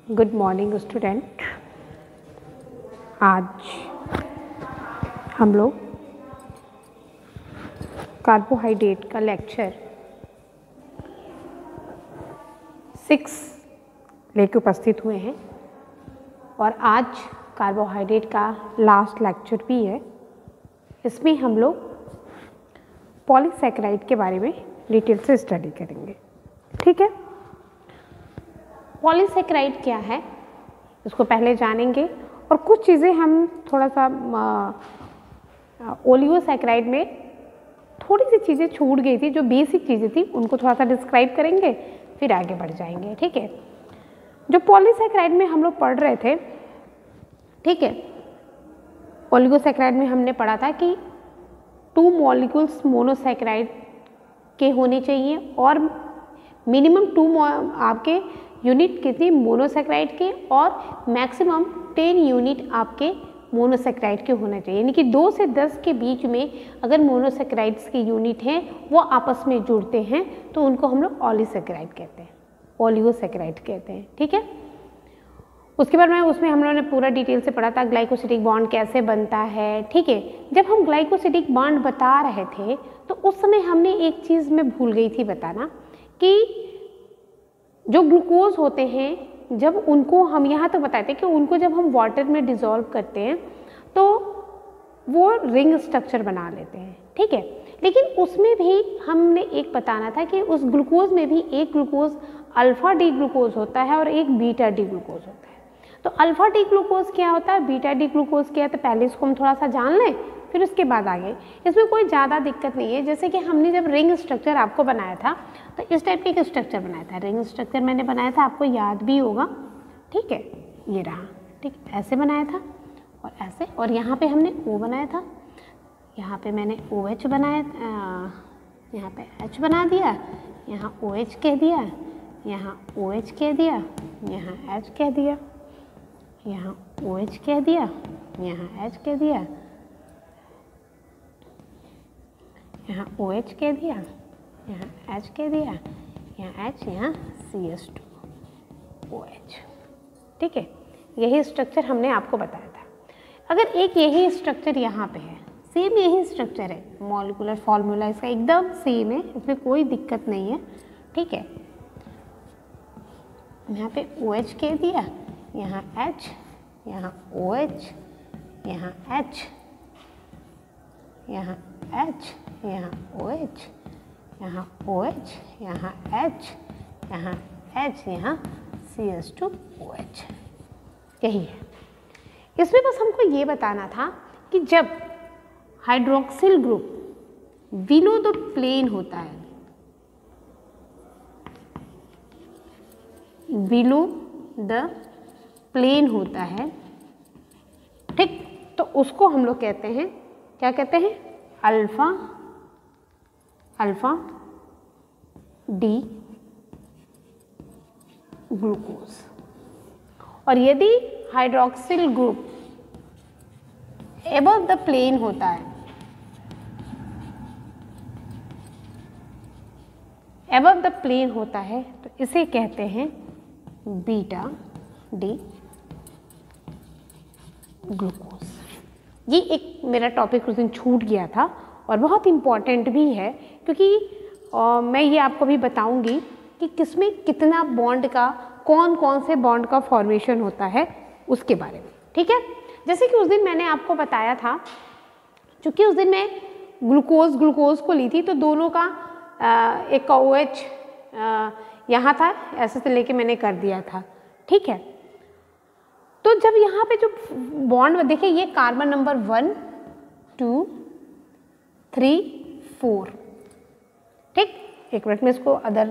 Good morning student. आज हम लोग कार्बोहाइड्रेट का लेक्चर 6 लेके उपस्थित हुए हैं और आज कार्बोहाइड्रेट का लास्ट लेक्चर भी है। इसमें हम लोग पॉलीसैकेराइड के बारे में डिटेल से स्टडी करेंगे। ठीक है, पॉलीसैकेराइड क्या है इसको पहले जानेंगे और कुछ चीज़ें हम थोड़ा सा ओलिगोसैकेराइड में थोड़ी सी चीज़ें छूट गई थी, जो बेसिक चीज़ें थी उनको थोड़ा सा डिस्क्राइब करेंगे, फिर आगे बढ़ जाएंगे। ठीक है, जो पॉलीसैकेराइड में हम लोग पढ़ रहे थे, ठीक है, ओलिगोसैकेराइड में हमने पढ़ा था कि 2 मॉलिक्यूल्स मोनोसैकेराइड के होने चाहिए और मिनिमम 2 आपके यूनिट कितनी मोनोसैकेराइड के और मैक्सिमम 10 यूनिट आपके मोनोसैकेराइड के होना चाहिए। यानी कि 2 से 10 के बीच में अगर मोनोसैकेराइड्स के यूनिट हैं वो आपस में जुड़ते हैं तो उनको हम लोग ऑलीसैकेराइड कहते हैं, ओलिगोसैकेराइड कहते हैं। ठीक है, उसके बाद में उसमें हम लोगों ने पूरा डिटेल से पढ़ा था ग्लाइकोसिडिक बॉन्ड कैसे बनता है। ठीक है, जब हम ग्लाइकोसिडिक बॉन्ड बता रहे थे तो उस समय हमने एक चीज़ मैं भूल गई थी बताना कि जो ग्लूकोज होते हैं जब उनको हम यहाँ तक बताते हैं कि उनको जब हम वाटर में डिज़ोल्व करते हैं तो वो रिंग स्ट्रक्चर बना लेते हैं। ठीक है, लेकिन उसमें भी हमने एक बताना था कि उस ग्लूकोज में भी एक ग्लूकोज अल्फ़ा डी ग्लूकोज होता है और एक बीटा डी ग्लूकोज होता है। तो अल्फ़ा डी ग्लूकोज क्या होता है, बीटा डी ग्लूकोज क्या है, तो पहले इसको हम थोड़ा सा जान लें फिर उसके बाद आगे। इसमें कोई ज़्यादा दिक्कत नहीं है। जैसे कि हमने जब रिंग स्ट्रक्चर आपको बनाया था तो इस टाइप के एक स्ट्रक्चर बनाया था, रिंग स्ट्रक्चर मैंने बनाया था, आपको याद भी होगा। ठीक है, ये रहा। ठीक, ऐसे बनाया था और ऐसे, और यहाँ पे हमने O बनाया था, यहाँ पे मैंने OH बनाया, यहाँ पे H बना दिया, यहाँ OH कह दिया, यहाँ OH कह दिया, यहाँ H कह दिया, यहाँ OH कह दिया, यहाँ H कह दिया, यहाँ OH कह दिया, यहाँ H कह दिया, यहाँ H, यहाँ CH2OH। ठीक है, यही स्ट्रक्चर हमने आपको बताया था। अगर एक यही स्ट्रक्चर यहाँ पे है, सेम यही स्ट्रक्चर है, मॉलिक्यूलर फॉर्मूला इसका एकदम सेम है, इसमें कोई दिक्कत नहीं है। ठीक है, यहाँ पे OH कह दिया, यहाँ H, यहाँ OH, यहाँ H, यहाँ H, यहाँ OH, यहाँ OH, यहाँ H, यहाँ H, यहाँ CH2OH। यही है। इसमें बस हमको ये बताना था कि जब hydroxyl group below the plane होता है, बिलो द प्लेन होता है, ठीक, तो उसको हम लोग कहते हैं, क्या कहते हैं, अल्फा डी ग्लूकोज। और यदि hydroxyl group above the plane होता है, एबव द प्लेन होता है तो इसे कहते हैं बीटा डी ग्लूकोज। ये एक मेरा टॉपिक उस दिन छूट गया था और बहुत इम्पॉर्टेंट भी है, क्योंकि मैं ये आपको भी बताऊंगी कि किसमें कितना बॉन्ड का, कौन कौन से बॉन्ड का फॉर्मेशन होता है उसके बारे में। ठीक है, जैसे कि उस दिन मैंने आपको बताया था, चूँकि उस दिन मैं ग्लूकोज को ली थी तो दोनों का एक का OH यहाँ था, ऐसे से लेके मैंने कर दिया था। ठीक है, तो जब यहाँ पे जो बॉन्ड देखिए, ये कार्बन नंबर 1 2 3 4। ठीक, एक मिनट में इसको अदर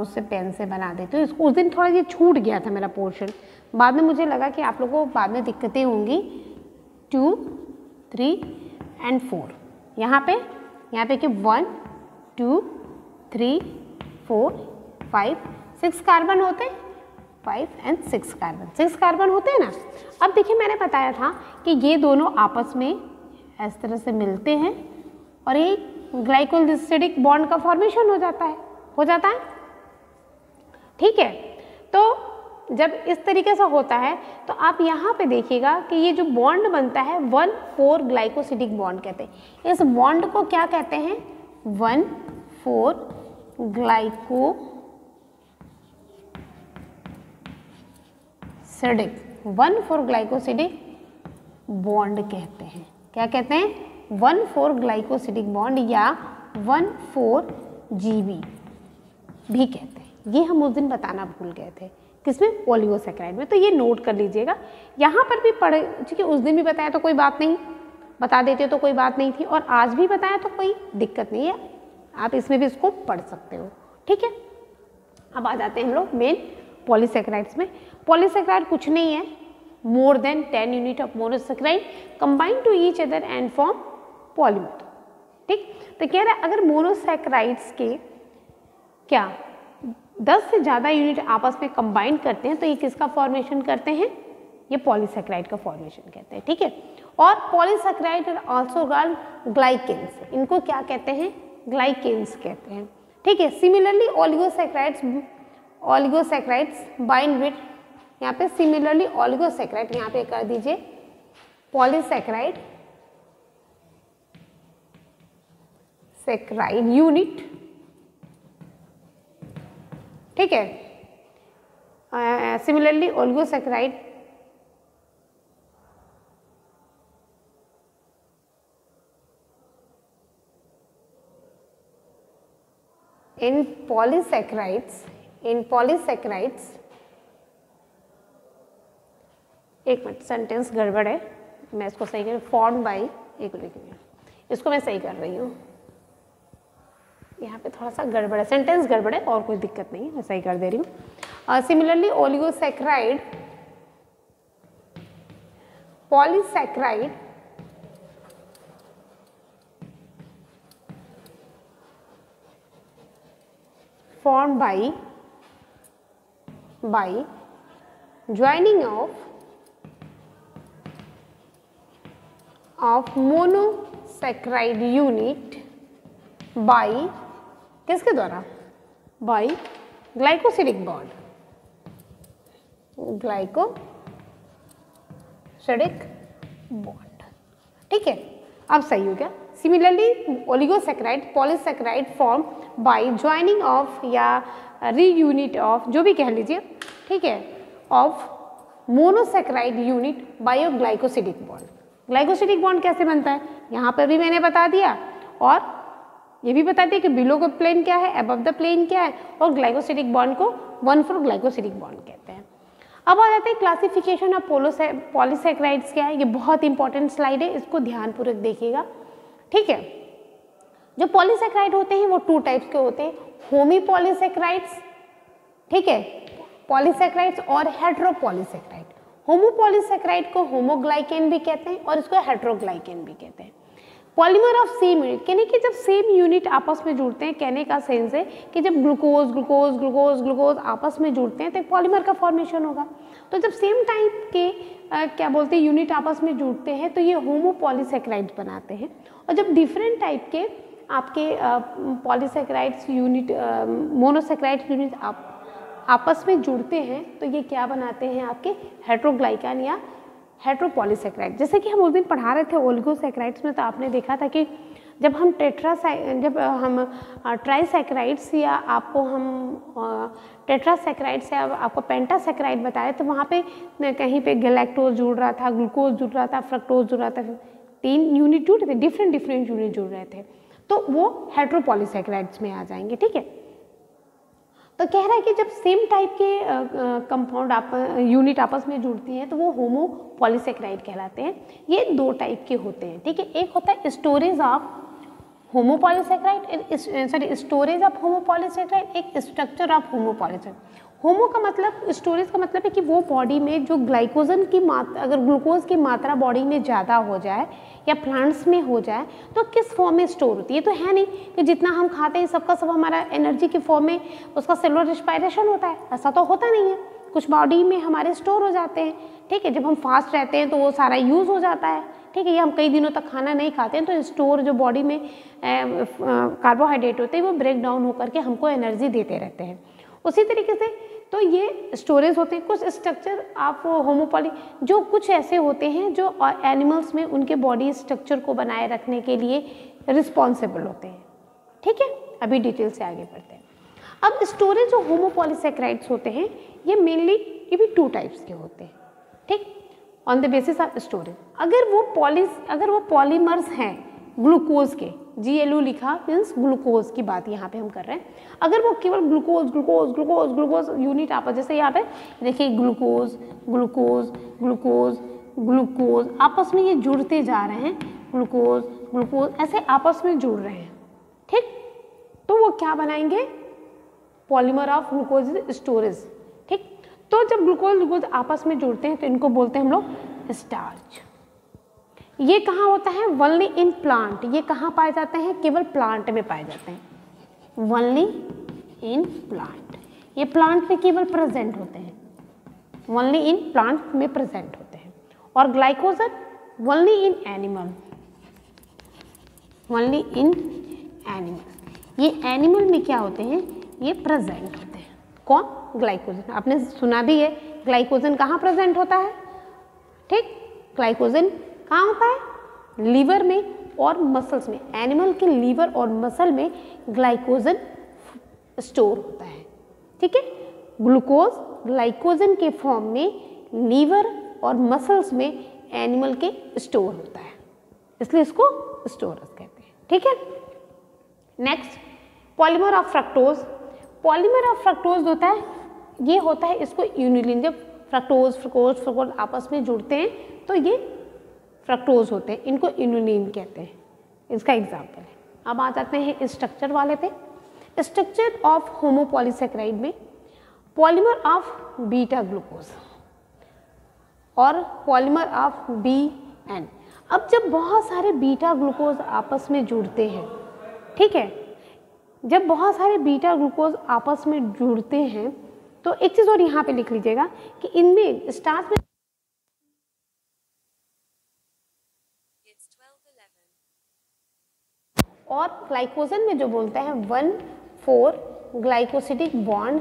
उससे पेन से बना देती हूँ। इसको उस दिन थोड़ा ये छूट गया था मेरा पोर्शन, बाद में मुझे लगा कि आप लोगों को बाद में दिक्कतें होंगी। 2 3 एंड 4 यहाँ पे कि 1 2 3 4 5 6 कार्बन होते हैं, 5 एंड 6 कार्बन, 6 कार्बन होते हैं ना। अब देखिए, मैंने बताया था कि ये दोनों आपस में इस तरह से मिलते हैं और एक ग्लाइकोसिडिक बॉन्ड का फॉर्मेशन हो जाता है। ठीक है, तो जब इस तरीके से होता है तो आप यहाँ पे देखिएगा कि ये जो बॉन्ड बनता है 1,4 ग्लाइकोसिडिक बॉन्ड कहते हैं। इस बॉन्ड को क्या कहते हैं? 1,4 ग्लाइकोसिडिक 1,4 ग्लाइकोसिडिक बॉन्ड कहते हैं। क्या कहते हैं? 1,4 ग्लाइकोसिडिक बॉन्ड या 1,4 GB भी कहते हैं। ये हम उस दिन बताना भूल गए थे, किसमें? ओलिगोसैकेराइड में। तो ये नोट कर लीजिएगा, यहाँ पर भी पढ़े, क्योंकि उस दिन भी बताया तो कोई बात नहीं, बता देते तो कोई बात नहीं थी, और आज भी बताया तो कोई दिक्कत नहीं है, आप इसमें भी इसको पढ़ सकते हो, ठीक है। अब आ जाते हैं हम लोग मेन पॉलीसैकेराइड्स में। पॉलीसैकेराइड कुछ नहीं है, more than 10 unit of monosaccharide combine to each other and form polymer, ठीक। तो कह रहा है अगर मोनोसैकेराइड्स के क्या 10 से ज़्यादा यूनिट आपस में कंबाइन करते हैं तो ये किसका फॉर्मेशन करते हैं? ये पॉलीसैकेराइड का फॉर्मेशन कहते हैं, ठीक है। और पॉलीसैकेराइड आल्सो कॉल्ड ग्लाइकेन्स, इनको क्या कहते हैं? ग्लाइकेन्स कहते हैं, ठीक है। सिमिलरली ओलिगोसैकेराइड्स बाइंड विद, यहाँ पे सिमिलरली ओलिगोसैकेराइड, यहाँ पे कर दीजिए पॉलीसैकेराइड सैकेराइड यूनिट, ठीक है। सिमिलरली ओलिगोसैकेराइड इन पॉलीसैकेराइड्स एक मिनट, सेंटेंस गड़बड़ है, मैं इसको सही कर, फॉर्म बाई, एक लिखिए, इसको मैं सही कर रही हूँ, यहाँ पे थोड़ा सा गड़बड़ है, सेंटेंस गड़बड़ है, और कोई दिक्कत नहीं है, मैं सही कर दे रही हूँ। Similarly oligosaccharide polysaccharide formed by joining of monosaccharide unit by किसके द्वारा? by glycosidic bond, glycosidic bond, ठीक है। अब सही हो गया। Similarly oligosaccharide polysaccharide form by joining of या रीयूनिट ऑफ, जो भी कह लीजिए, ठीक है, of monosaccharide unit by a glycosidic bond. Glycosidic bond कैसे बनता है यहाँ पर भी मैंने बता दिया, और ये भी बता दिया कि बिलो का प्लेन क्या है, अबव द प्लेन क्या है, और ग्लाइकोसिडिक बॉन्ड को 1,4 ग्लाइकोसिडिक बॉन्ड कहते हैं। अब आ जाते हैं क्लासिफिकेशन ऑफ पॉलीसैकेराइड्स क्या है। ये बहुत इंपॉर्टेंट स्लाइड है, इसको ध्यानपूर्वक देखिएगा, ठीक है। जो पॉलीसैकेराइड होते हैं वो 2 टाइप्स के होते हैं, होमीपॉलीसैकेराइड्स, ठीक है, पॉलीसैकेराइड्स, और हेटेरोपॉलीसैकेराइड। होमोपॉलीसैकेराइड को होमोग्लाइकेन भी कहते हैं और इसको हेटेरोग्लाइकेन भी कहते हैं। पॉलीमर ऑफ सेम यूनिट, कहने कि जब सेम यूनिट आपस में जुड़ते हैं, कहने का सेंस है कि जब ग्लूकोज ग्लूकोज ग्लूकोज ग्लूकोज आपस में जुड़ते हैं तो एक पॉलीमर का फॉर्मेशन होगा। तो जब सेम टाइप के क्या बोलते हैं यूनिट आपस में जुड़ते हैं तो ये होमोपॉलीसैकेराइड्स बनाते हैं। और जब डिफरेंट टाइप के आपके पॉलीसैकेराइड्स यूनिट मोनोसैकेराइड यूनिट आपस में जुड़ते हैं तो ये क्या बनाते हैं? आपके हेटेरोग्लाइकन या हेटेरोपॉलीसैकेराइड। जैसे कि हम उस दिन पढ़ा रहे थे ओलिगोसैकेराइड्स में, तो आपने देखा था कि जब हम ट्राइसैकेराइड्स या आपको हम टेट्रासैकेराइड्स या आपको पेंटासैकेराइड बताए तो वहाँ पे कहीं पे गैलेक्टोज जुड़ रहा था, ग्लूकोज जुड़ रहा था, फ्रक्टोज जुड़ रहा था, 3 यूनिट जुड़ रहे थे, डिफरेंट यूनिट जुड़ रहे थे, तो वो हेटेरोपॉलीसैकेराइड्स में आ जाएंगे, ठीक है। तो कह रहा है कि जब सेम टाइप के कंपाउंड यूनिट आपस में जुड़ती हैं तो वो होमोपॉलीसैकेराइड कहलाते हैं। ये 2 टाइप के होते हैं, ठीक है। एक होता है storage of homopolysaccharide, storage of homopolysaccharide, एक स्ट्रक्चर ऑफ होमोपॉलीसैकेराइड। होमो का मतलब, स्टोरेज का मतलब है कि वो बॉडी में जो ग्लाइकोजन की मात्रा, अगर ग्लूकोज की मात्रा बॉडी में ज़्यादा हो जाए या प्लांट्स में हो जाए तो किस फॉर्म में स्टोर होती है। तो है नहीं कि जितना हम खाते हैं सबका सब हमारा एनर्जी की फॉर्म में उसका सेलुलर रेस्पिरेशन होता है, ऐसा तो होता नहीं है। कुछ बॉडी में हमारे स्टोर हो जाते हैं, ठीक है। जब हम फास्ट रहते हैं तो वो सारा यूज़ हो जाता है, ठीक है। या हम कई दिनों तक खाना नहीं खाते हैं तो स्टोर जो बॉडी में कार्बोहाइड्रेट होते हैं वो ब्रेक डाउन होकर के हमको एनर्जी देते रहते हैं। उसी तरीके से तो ये स्टोरेज होते हैं। कुछ स्ट्रक्चर आप होमोपॉली जो कुछ ऐसे होते हैं जो एनिमल्स में उनके बॉडी स्ट्रक्चर को बनाए रखने के लिए रिस्पॉन्सिबल होते हैं। ठीक है, अभी डिटेल से आगे बढ़ते हैं। अब स्टोरेज जो होमोपॉलीसैकेराइड्स होते हैं ये मेनली ये भी 2 टाइप्स के होते हैं। ठीक, on the basis of storage. अगर वो पॉलीमर्स हैं ग्लूकोज के, GLU लिखा मीन्स ग्लूकोज की बात यहाँ पे हम कर रहे हैं। अगर वो केवल glucose glucose glucose glucose unit आपस, जैसे यहाँ पे देखिए ग्लूकोज ग्लूकोज ग्लूकोज ग्लूकोज आपस में ये जुड़ते जा रहे हैं, ग्लूकोज ग्लूकोज ऐसे आपस में जुड़ रहे हैं। ठीक, तो वो क्या बनाएंगे, पॉलीमर ऑफ ग्लूकोज स्टोरेज। ठीक, तो जब ग्लूकोज ग्लूकोज आपस में जुड़ते हैं तो इनको बोलते हैं हम लोग स्टार्च। ये कहाँ होता है, ओनली इन प्लांट। ये कहाँ पाए जाते हैं, केवल प्लांट में पाए जाते हैं, ओनली इन प्लांट। ये प्लांट में केवल प्रेजेंट होते हैं, ओनली इन प्लांट में प्रेजेंट होते हैं। और glycogen only in animal, only in animal. ये एनिमल में क्या होते हैं, ये प्रेजेंट होते हैं। कौन, ग्लाइकोजन। आपने सुना भी है ग्लाइकोजन कहाँ प्रेजेंट होता है। ठीक, ग्लाइकोजन कहाँ होता है, लीवर में और मसल्स में। एनिमल के लीवर और मसल में ग्लाइकोजन स्टोर होता है। ठीक है, ग्लूकोज ग्लाइकोजन के फॉर्म में लीवर और मसल्स में एनिमल के स्टोर होता है, इसलिए इसको स्टोरेज कहते हैं। ठीक है, next polymer of fructose. Polymer of fructose होता है, ये होता है इसको यूनिलिन, जब फ्रक्टोज फ्रक्टोज फ्रक्टोज आपस में जुड़ते हैं तो ये फ्रक्टोज होते हैं, इनको इनुलिन कहते हैं। इसका एग्जाम्पल है। अब आ जाते हैं स्ट्रक्चर वाले पे। स्ट्रक्चर ऑफ होमोपॉलीसैकेराइड में पॉलीमर ऑफ बीटा ग्लूकोज और पॉलीमर ऑफ BN। अब जब बहुत सारे बीटा ग्लूकोज आपस में जुड़ते हैं, ठीक है, जब बहुत सारे बीटा ग्लूकोज आपस में जुड़ते हैं तो एक चीज़ और यहाँ पे लिख लीजिएगा कि इनमें स्टार्च में और ग्लाइकोजन में जो बोलते हैं 1,4 ग्लाइकोसिडिक बॉन्ड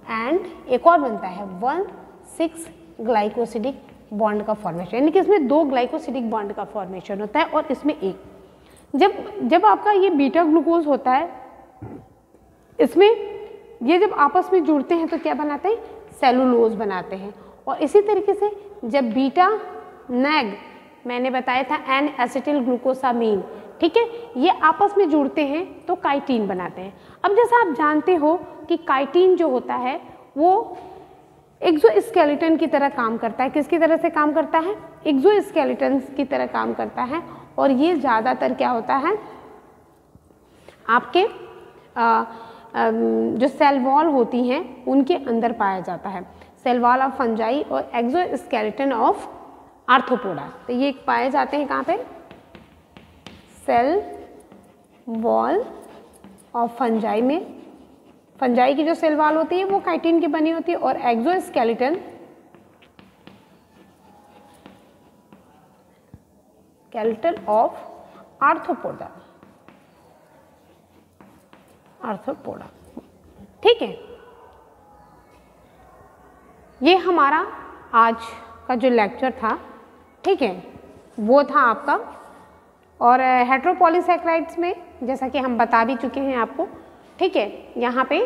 एंड एक और बनता है 1,6 ग्लाइकोसिडिक बॉन्ड का फॉर्मेशन, यानी कि इसमें 2 ग्लाइकोसिडिक बॉन्ड का फॉर्मेशन होता है और इसमें एक। जब आपका ये बीटा ग्लूकोज होता है, इसमें ये जब आपस में जुड़ते हैं तो क्या बनाते हैं, सेलुलोज बनाते हैं। और इसी तरीके से जब बीटा नैग, मैंने बताया था एन एसिटिल ग्लूकोसामीन, ठीक है, ये आपस में जुड़ते हैं तो काइटिन बनाते हैं। अब जैसा आप जानते हो कि काइटिन जो होता है वो एक्सोस्केलेटन की तरह काम करता है। किसकी तरह से काम करता है, एक्सोस्केलेटन की तरह काम करता है। और ये ज़्यादातर क्या होता है, आपके जो सेल वॉल होती हैं उनके अंदर पाया जाता है। सेल वॉल ऑफ फंजाई और एक्सोस्केलेटन ऑफ आर्थ्रोपोडा, तो ये पाए जाते हैं कहाँ पे, सेल वॉल ऑफ फंजाई में। फंजाई की जो सेल वॉल होती है वो काइटिन की बनी होती है और exoskeleton skeleton of arthropoda, arthropoda. ठीक है, ये हमारा आज का जो लेक्चर था, ठीक है, वो था आपका। और हेट्रोपॉलीसैकेराइड्स में जैसा कि हम बता भी चुके हैं आपको, ठीक है, यहाँ पे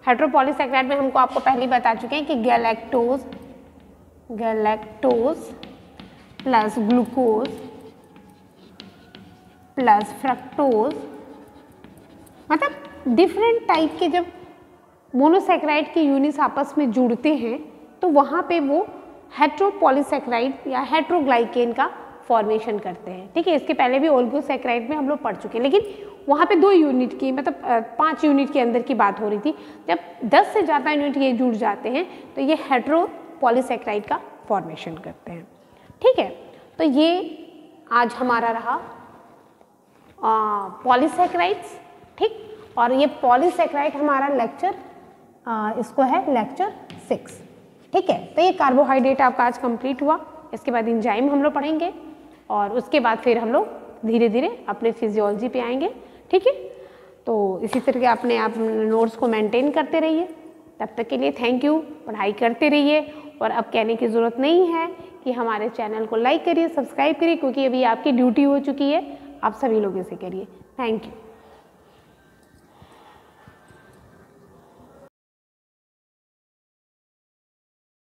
हेट्रोपॉलीसैकेराइड में हमको आपको पहले ही बता चुके हैं कि galactose plus glucose plus fructose, मतलब डिफरेंट टाइप के जब मोनोसैकेराइड के यूनिट्स आपस में जुड़ते हैं तो वहाँ पे वो हेट्रोपॉलीसैकेराइड या हेट्रोग्लाइकेन का फॉर्मेशन करते हैं। ठीक है, इसके पहले भी ओलिगोसैकेराइड में हम लोग पढ़ चुके हैं, लेकिन वहाँ पे 2 यूनिट की, मतलब 5 यूनिट के अंदर की बात हो रही थी। जब 10 से ज़्यादा यूनिट ये जुड़ जाते हैं तो ये हेट्रोपॉलीसैकेराइड का फॉर्मेशन करते हैं। ठीक है, तो ये आज हमारा रहा पॉलीसैकेराइड्स। ठीक, और ये पॉलीसैकेराइड हमारा लेक्चर इसको है लेक्चर 6। ठीक है, तो ये कार्बोहाइड्रेट आपका आज कंप्लीट हुआ। इसके बाद एंजाइम हम लोग पढ़ेंगे और उसके बाद फिर हम लोग धीरे धीरे अपने फिजियोलॉजी पे आएंगे। ठीक है, तो इसी तरह अपने आप नोट्स को मेंटेन करते रहिए। तब तक के लिए थैंक यू। पढ़ाई करते रहिए और अब कहने की ज़रूरत नहीं है कि हमारे चैनल को लाइक करिए, सब्सक्राइब करिए, क्योंकि अभी आपकी ड्यूटी हो चुकी है, आप सभी लोग इसे करिए। Thank you.